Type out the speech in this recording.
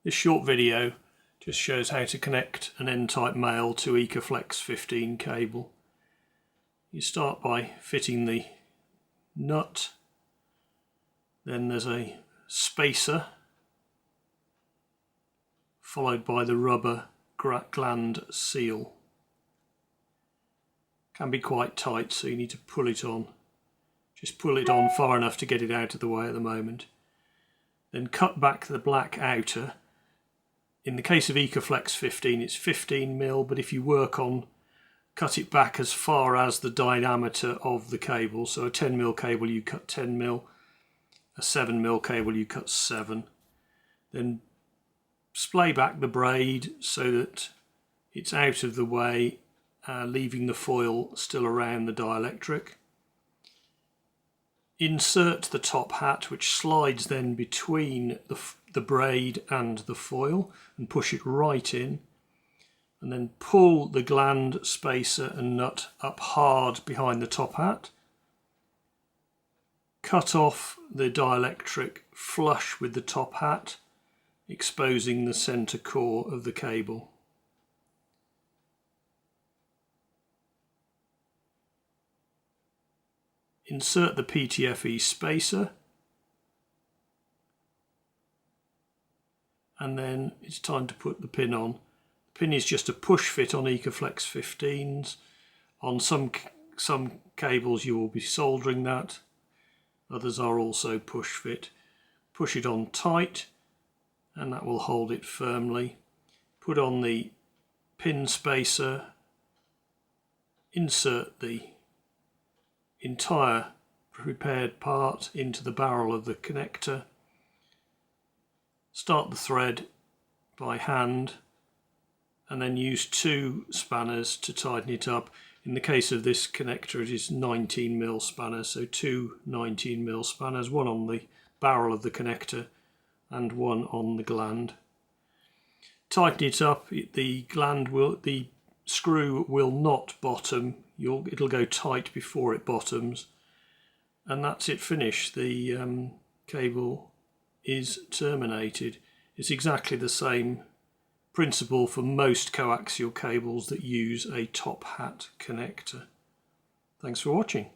This short video just shows how to connect an N-type male to Ecoflex 15 cable. You start by fitting the nut, then there's a spacer followed by the rubber gland seal. Can be quite tight, so you need to pull it on. Just pull it on far enough to get it out of the way at the moment. Then cut back the black outer. In the case of Ecoflex 15 it's 15mm, but if you work on, cut it back as far as the diameter of the cable. So a 10mm cable you cut 10mm, a 7mm cable you cut 7. Then splay back the braid so that it's out of the way, leaving the foil still around the dielectric. Insert the top hat, which slides then between the braid and the foil, and push it right in, and then pull the gland, spacer and nut up hard behind the top hat. Cut off the dielectric flush with the top hat, exposing the centre core of the cable. Insert the PTFE spacer, and then it's time to put the pin on. The pin is just a push fit on Ecoflex 15s. On some cables you will be soldering that, others are also push fit. Push it on tight and that will hold it firmly. Put on the pin spacer, insert the entire prepared part into the barrel of the connector. Start the thread by hand and then use 2 spanners to tighten it up. In the case of this connector it is 19mm spanners, so 2 19mm spanners, one on the barrel of the connector and one on the gland. Tighten it up, the screw will not bottom. It'll go tight before it bottoms, and that's it, finished. The cable is terminated. It's exactly the same principle for most coaxial cables that use a top hat connector. Thanks for watching.